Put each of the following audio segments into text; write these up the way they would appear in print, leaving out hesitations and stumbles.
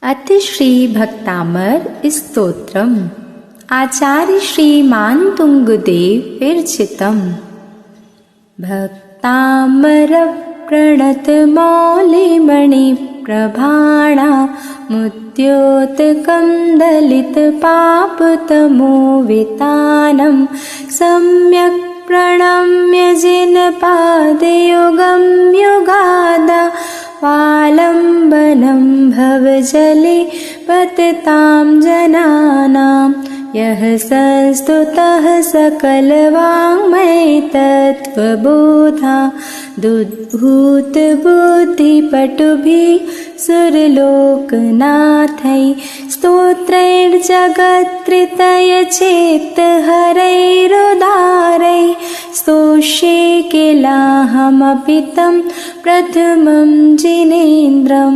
अथ श्री भक्तामर स्तोत्रम् आचार्य श्रीमान तुंगदेव विरचितम्। भक्तामर प्रणत मौलिमणि प्रभाणा मुद्योतकं दलित पापतमोवितानं सम्यक् प्रणम्य जिनपादयुगं युगादा वालम्बनं भवजले पततां जनानां यः संस्तुतः सकलवाङ्मय तत्त्वबोधा दुद्भूतबुद्धिपटुभिः सुरलोकनाथैः स्तोत्रैर्जगत्कृतयचेत्तहरैरुदारैः स्तोष्ये किलाहमपि तं प्रथमं जिनेन्द्रं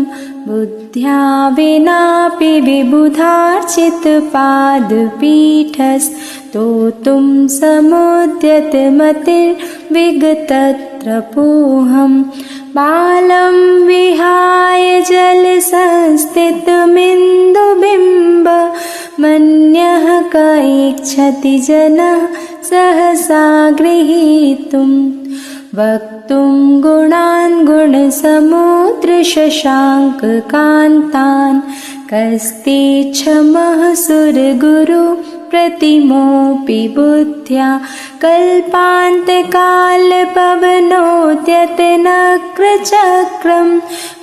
बुद्ध्या विनापि विबुधार्चितपादपीठस्तोतुं समुद्यतमतिर्विगतत्रपोऽहं बालं विहाय जलसंस्थितमिन्दुबिम्ब मन्यः क इच्छति जनः सहसा गृहीतुम् वक्तुं गुणान् गुणसमुद्रशशाङ्ककान्तान् कस्तेच्छमः सुरगुरु प्रतिमोऽपि बुद्ध्या कल्पान्तकालपवनोद्यतनक्रचक्रं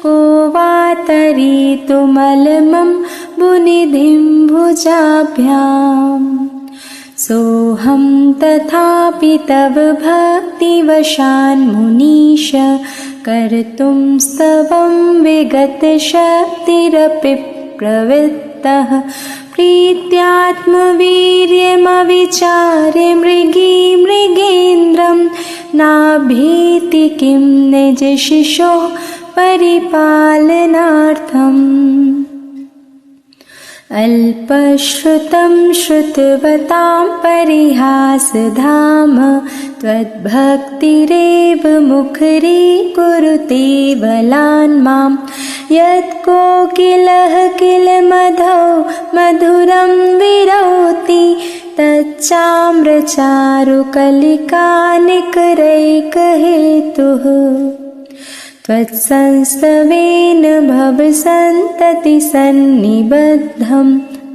को वा तरीतुमलमं मुनिधिं भुजाभ्याम् सोऽहं तथापि तव भक्तिवशान्मुनीश कर्तुं स्तवं विगतशक्तिरपि प्रवृत्तः प्रीत्यात्मवीर्यमविचार्य मृगेन्द्रं नाभीति किं निजशिशोः परिपालनार्थम् अल्पश्रुतं श्रुतवतां परिहासधाम त्वद्भक्तिरेव मुखरीकुरुते बलान् मां यत्कोकिलः किल मधौ मधुरं विरौति तच्चाम्रचारुकलिकानिकरैकहेतुः त्वत्संस्तवेन भवसन्ततिसन्निबद्धं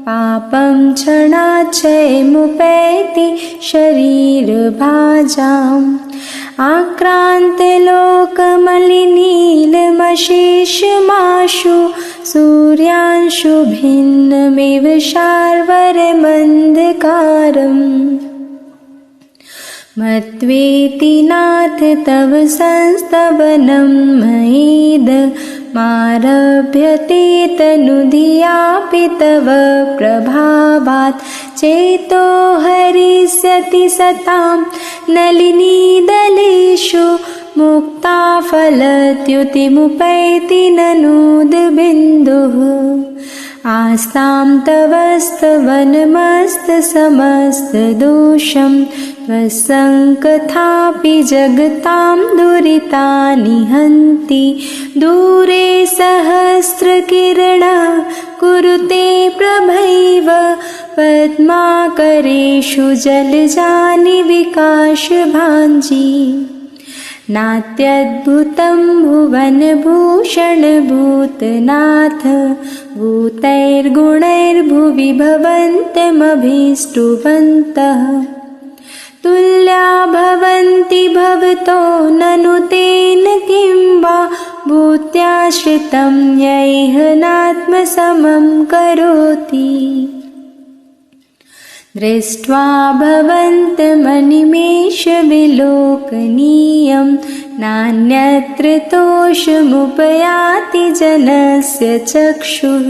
पापं क्षणाच्छयमुपैति शरीरभाजाम् आक्रान्तलोकमलिनीलमशेषमाशु सूर्यांशु भिन्नमिव शार्वर्यमन्धकारम् मत्वेति नाथ तव संस्तवनं मयेद मारभ्यते तनुधियापि तव प्रभावात् चेतो हरिष्यति सतां नलिनीदलेषु मुक्ता फलद्युतिमुपैति ननूदबिन्दुः आस्तां तवस्तवनमस्तसमस्तदोषं त्वत्सङ्कथापि जगतां दुरितानि हन्ति दूरे सहस्रकिरणः कुरुते प्रभैव पद्माकरेषु जलजानि विकाशभाञ्जी नात्यद्भुतं भुवनभूषणभूतनाथ भूतैर्गुणैर्भुवि भवन्तमभीष्टुवन्तः तुल्या भवन्ति भवतो ननु तेन किं वा भूत्याश्रितं यैह नात्मसमं करोति दृष्ट्वा भवन्तमनिमेषविलोकनीयं नान्यत्र तोषमुपयाति जनस्य चक्षुः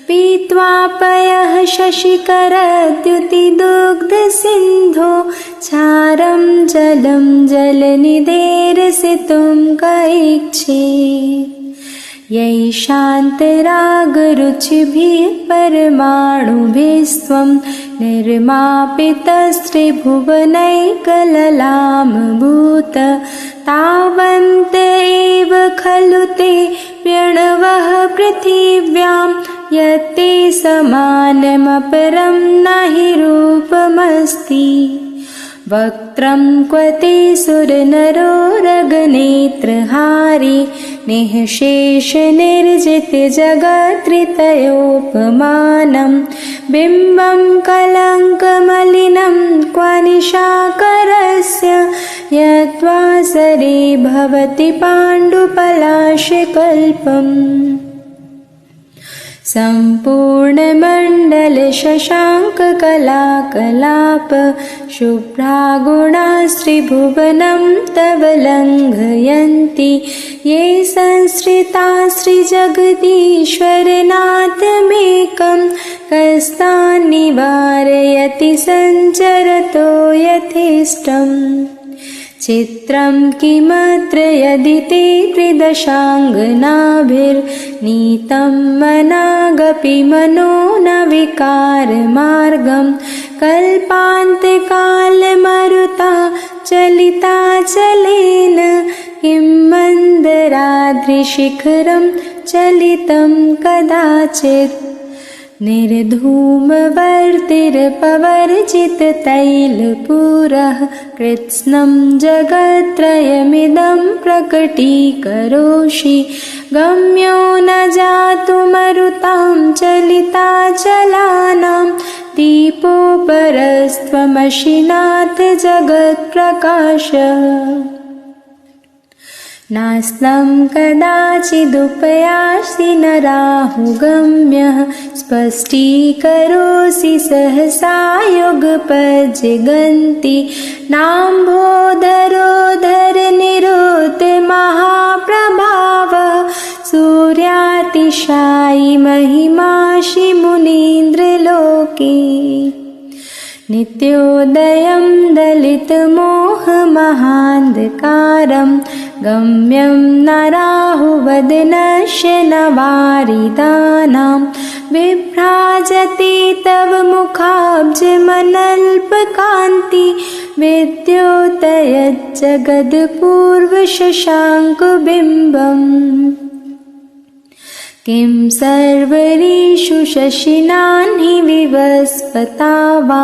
पीत्वा पयः शशिकरद्युतिदुग्धसिन्धो क्षारं जलं जलनिधेरसितुं कैक्षेत् यैशान्तरागरुचिभिः परमाणुभिस्त्वं निर्मापितस्त्रिभुवनैकललामभूत तावन्त एव खलु ते प्रणवः पृथिव्यां यत्ते समानमपरं नहि रूपमस्ति वक्त्रं क्वते सुरनरोरगनेत्रहारी निःशेषनिर्जितजगत्त्रितयोपमानं बिम्बं कलङ्कमलिनं क्व निशाकरस्य यद्वासरे भवति पाण्डुपलाशकल्पम् सम्पूर्णमण्डलशशाङ्ककलाकलाप शुभ्रागुणास्त्रिभुवनं तव लङ्घयन्ति ये संश्रिता श्रीजगदीश्वरनाथमेकं कस्तान् निवारयति सञ्चरतो यथेष्टम् चित्रं किमत्र यदि ते त्रिदशाङ्गनाभिर्नीतं मनागपि मनो न विकारमार्गं कल्पान्तकालमरुता चलिताचलेन किं मन्दराद्रिशिखरं चलितं कदाचित् निर्धूमवर्तिरपवर्जिततैलपूरः कृत्स्नं जगत्त्रयमिदं प्रकटीकरोषि गम्यो न जातुमरुतां चलिताचलानां दीपोपरस्त्वमशिनाथ जगत्प्रकाशः नास्तं कदाचिदुपयासि न राहुगम्यः स्पष्टीकरोसि सहसा युगपज्जगन्ति नाम्भोदरोधरनिरुद्धमहाप्रभाव सूर्यातिशायि महिमासि मुनीन्द्रलोके नित्योदयं दलितमोहमहान्धकारं गम्यं न राहुवदनस्य न वारिदानां विभ्राजते तव मुखाब्जमनल्पकान्ति विद्योतयज्जगत्पूर्वशशाङ्कबिम्बम् किं सर्वरीषु शशिनान्हि विवस्वता वा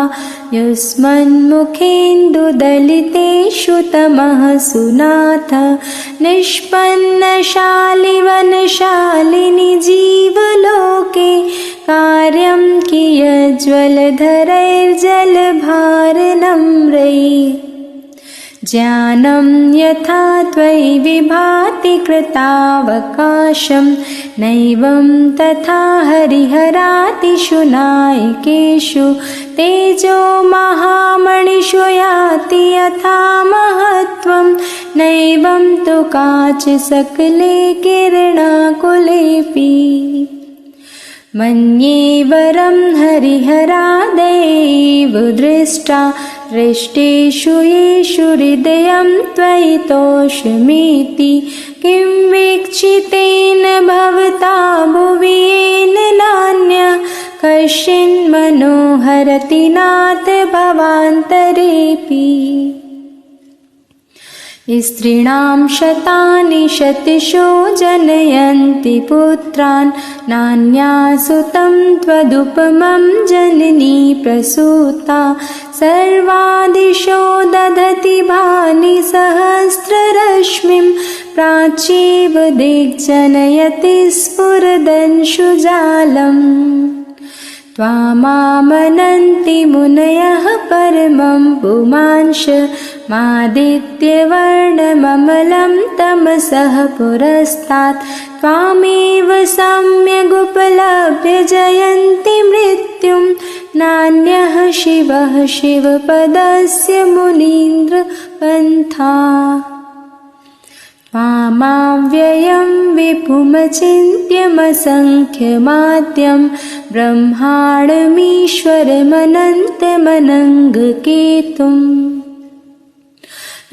युष्मन्मुखेन्दुदलितेषु तमः सुनाथ निष्पन्नशालिवनशालिनि जीवलोके कार्यं कियज्ज्वलधरैर्जलभारनम्रैः ज्ञानं यथा त्वयि विभाति कृतावकाशं नैवं तथा हरिहरातिषु नायकेषु तेजो महामणिषु याति यथा महत्त्वं नैवं तु काचित् सकले किरणाकुलेऽपि मन्ये वरं हरिहरादेव दृष्टा दृष्टेषु येषु हृदयं त्वयि तोषमिति किं वीक्षितेन भवता भुवि येन नान्यः कश्चिन्मनोहरति नाथ भवान्तरेऽपि स्त्रीणां शतानि शतशो जनयन्ति पुत्रान् नान्यासुतं त्वदुपमं जननी प्रसूता सर्वादिशो दधति भानि सहस्ररश्मिं प्राच्येव दिग्जनयति स्फुरदंशुजालम् त्वामामनन्ति मुनयः परमं पुमांश मादित्यवर्णममलं तमसः पुरस्तात् त्वामेव सम्यगुपलभ्य जयन्ति मृत्युं नान्यः शिवः शिवपदस्य मुनीन्द्रपन्था त्वामव्ययं विपुमचिन्त्यमसङ्ख्यमाद्यं ब्रह्माण्डमीश्वरमनन्तमनङ्गकेतुम्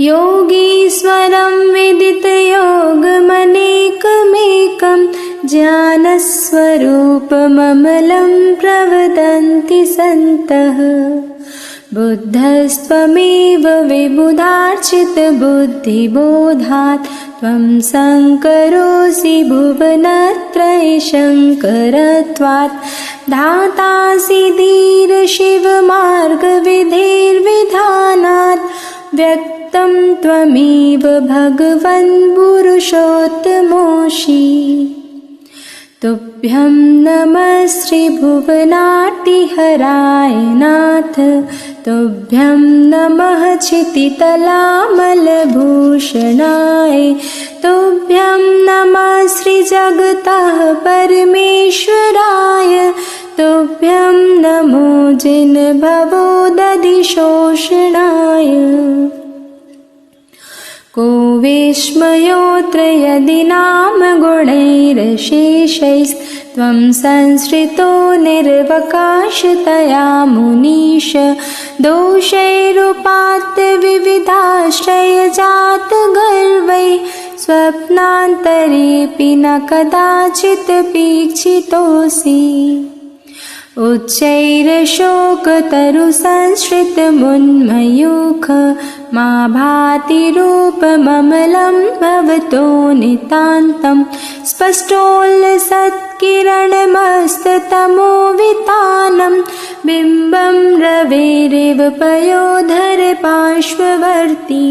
योगीश्वरं विदितयोगमनेकमेकं ज्ञानस्वरूपममलं प्रवदन्ति सन्तः बुद्धस्त्वमेव विबुधार्चितबुद्धिबोधात् त्वं शङ्करोऽसि भुवनत्रयशङ्करत्वात् धातासि धीरशिवमार्गविधेर्विधानात् व्यक्तं त्वमेव भगवन् पुरुषोत्तमोऽसि। तुभ्यं नमः श्रीभुवनार्तिहराय नाथ, तुभ्यं नमः क्षितितलामलभूषणाय, तुभ्यं नमः श्रीजगतः परमेश्वराय, तुभ्यं नमो जिनभवोदधिशोषणाय। को विस्मयोऽत्र यदि नाम गुणैरशेषैस्त्वं संश्रितो निर्वकाशतया मुनीश, दोषैरुपात्त विविधाश्रयजातगर्वैः स्वप्नान्तरेऽपि न कदाचित् पीक्षितोऽसि। उच्चैरशोकतरुसंश्रितमुन्मयूख मा भाति रूपममलं भवतो नितान्तं, स्पष्टोल्लसत्किरणमस्ततमोवितानं बिम्बं रवेरिव पयोधर पार्श्ववर्ती।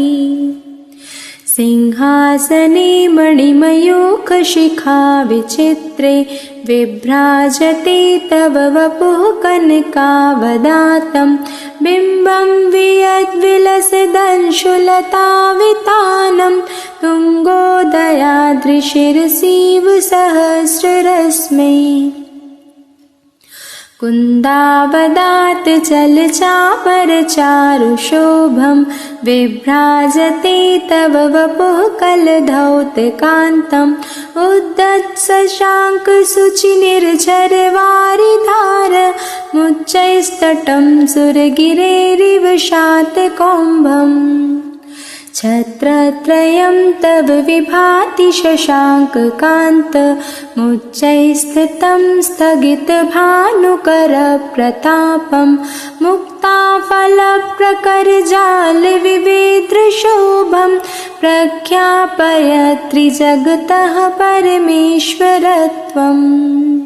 सिंहासने मणिमयूखशिखा विचित्रे विभ्राजते तव वपुः कनकावदातं, बिम्बं वियद्विलसदंशुलतावितानं तुङ्गोदयाद्रिशिरसीव सहस्ररश्मै। कुन्दावदात् चलचामरचारुशोभं विभ्राजते तव वपुः कलधौतकान्तम्, उद्दत्सशाङ्कशुचिनिर्झरवारिधार मुच्चैस्तटं सुरगिरेरिव शातकौम्भम्। छत्रत्रयं तव विभाति शशाङ्ककान्त, मुच्चैस्थितं स्थगितभानुकरप्रतापं, मुक्ताफलप्रकरजालविवेद्रशोभं प्रख्यापयत्रिजगतः परमेश्वरत्वम्।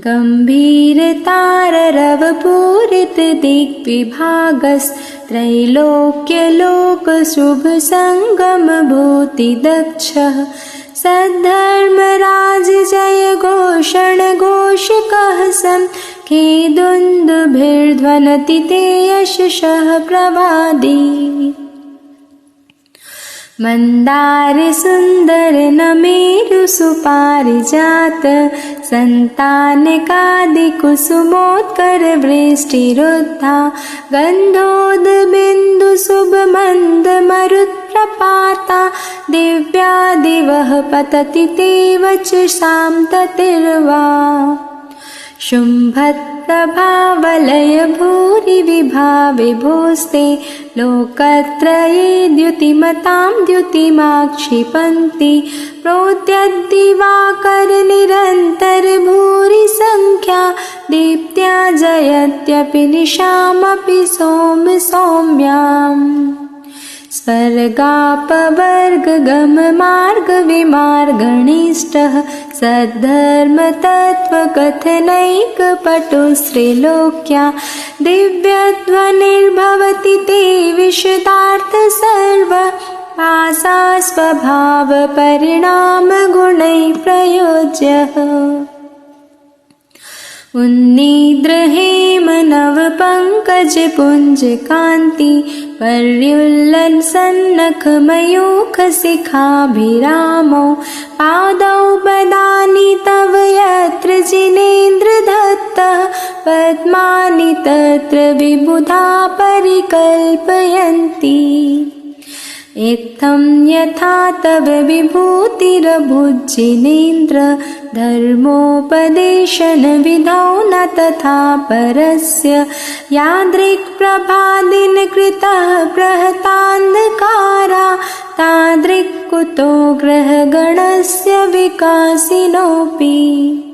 गम्भीरताररवपूरितदिग्विभागस्त्रैलोक्यलोकशुभसङ्गमभूतिदक्षः, सद्धर्मराज जय घोषणघोषकः सङ्खेदुन्दुभिर्ध्वनति ते यशसः प्रवादी। मंदार सुंदर नमेरु सुपारिजात, संतानकादि कुसुमोत्कर वृष्टिरुद्धा, गन्धोद्बिन्दु शुभमन्द मरुत्प्रपाता, दिव्यादिवः पतति ते वचसां ततिर्वा। शुम्भप्रभावलय भूरि विभाविभोस्ते, लोकत्रये द्युतिमतां द्युतिमाक्षिपन्ति, प्रोद्यद्दिवाकर निरन्तर भूरि संख्या, दीप्त्या जयत्यपि निशामपि सोम सौम्याम्। स्वर्गापवर्गगममार्गविमार्गणिष्टः, सद्धर्मतत्त्वकथनैकपटुस्त्रिलोक्या, दिव्यध्वनिर्भवति ते विशदार्थ सर्व, भासा स्वभावपरिणामगुणैः प्रयोज्यः। उन्निद्रहेम नवपङ्कजपुञ्जकान्ति, पर्युल्लसन्नखमयूखशिखाभिरामौ, पादौ पदानि तव यत्र जिनेन्द्रदत्तः, पद्मानि तत्र विबुधा परिकल्पयन्ति। इत्थं यथा तव विभूतिरभुज्जिनेन्द्र, धर्मोपदेशनविधौ न तथा परस्य, यादृक्प्रभादिनकृतः प्रहतान्धकारा, तादृक्कुतो ग्रहगणस्य विकासिनोऽपि।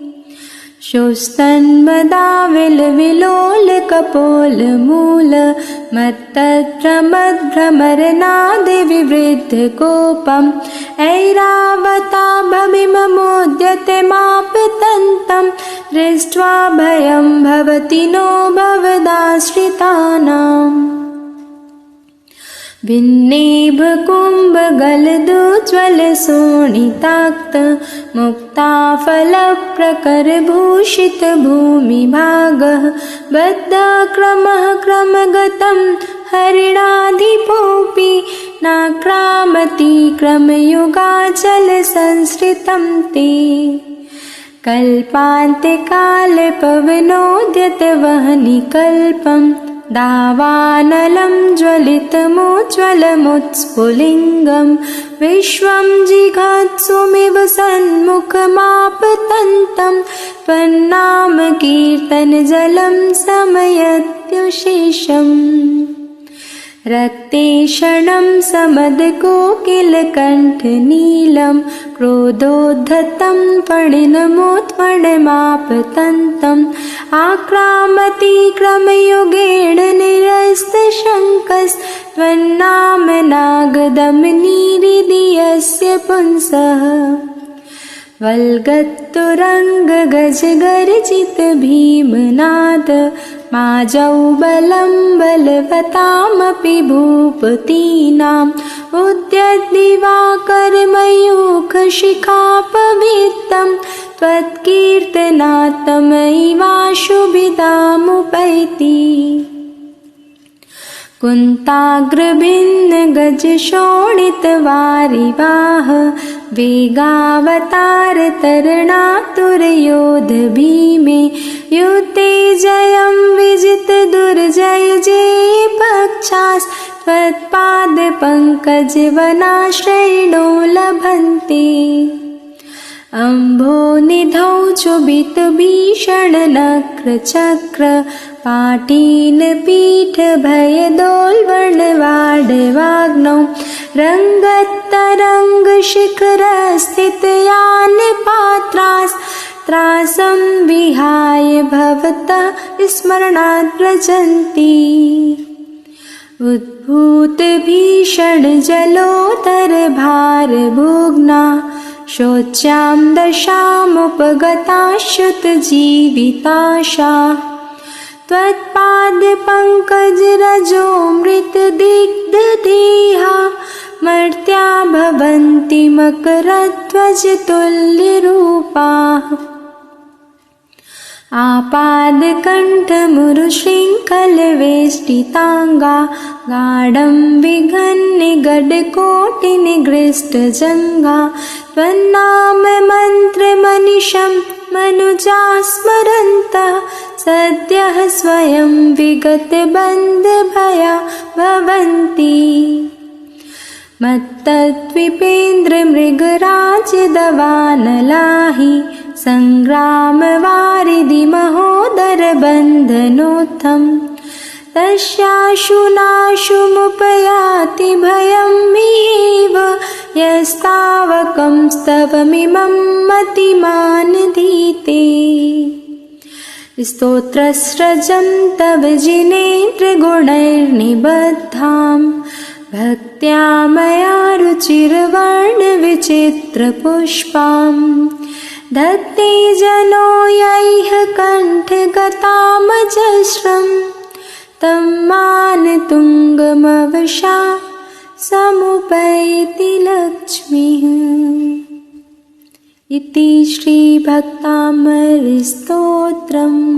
शोस्तन्मदाविलविलोलकपोलमूल मत्तद्भ्रमद्भ्रमरनादिविवृद्धकोपम् ऐरावताभमिममोद्यते मापतन्तं दृष्ट्वा भयं भवति नो भवदाश्रितानाम् भिन्नेभकुम्भगलदोज्ज्वलशोणिताक्त मुक्ताफलप्रकरभूषितभूमिभागः बद्धक्रमः क्रमगतं हरिणाधिपोऽपि नाक्रामति क्रमयुगाचलसंसृतं ते कल्पान्त्यकाले पवनोद्यतवह्निकल्पम् दावानलं ज्वलितमुज्ज्वलमुत्स्फुलिङ्गं विश्वं जिघात्सुमिव सन्मुखमापतन्तं त्वन्नामकीर्तनजलं समयत्युशेषम् रक्तेषणं समदकोकिलकण्ठनीलं क्रोधोद्धतं फणिनमोत्फणमापतन्तम् आक्रामति क्रमयुगेण निरस्तशङ्कस्त्वन्नामनागदमनीरिदीयस्य पुंसः वल्गत्तुरङ्गगजगर्जित भीमनाद माजौ बलं बलवतामपि भूपतीनाम् उद्यद्दिवाकरमयूखशिखापवित्तं त्वत्कीर्तनात्तमैवाशुभिदामुपैति कुन्ताग्रभिन्नगजशोणितवारिवाह वेगावतारतरणातुरयोध भीमे युद्धे जयं विजितदुर्जय जये पक्षास्त्वत्पादपङ्कजवनाश्रयणो लभन्ते अम्भोनिधौ चुबितभीषणनक्रचक्र पाटीलपीठभयदोल्बणवाडवाग्नौ रङ्गत्तरङ्गशिखरस्थितयानपात्रास्त्रासं विहाय भवतः स्मरणात् व्रजन्ति उद्भूतभीषणजलोदरभारभुग्ना शोच्यां दशामुपगताश्युतजीविताशा त्वत्पादपङ्कजरजोऽमृतदिग्धदेहा मर्त्या भवन्ति मकरध्वजतुल्यरूपाः आपादकण्ठमुरुशृङ्खलवेष्टिताङ्गा गाढं विघन्निगडकोटिनिगृष्टजङ्घा त्वन्नाममन्त्रमनिशं मनुजाः स्मरन्तः सद्यः स्वयं विगतबन्धभया भवन्ति मत्तद्विपेन्द्रमृगराजदवानलाहि सङ्ग्रामवारिधिमहोदरबन्धनोत्थम् तस्याशुनाशुमुपयाति भयं ह्येव यस्तावकं स्तवमिमं मतिमानधीते स्तोत्रस्रजं तव जिनेन्द्रगुणैर्निबद्धां भक्त्या मया रुचिरवर्णविचित्रपुष्पां धत्ते जनो यैह कण्ठगतामजस्रं तं मानतुङ्गमवशा समुपैति लक्ष्मीः। इति श्रीभक्तामृतस्तोत्रम्।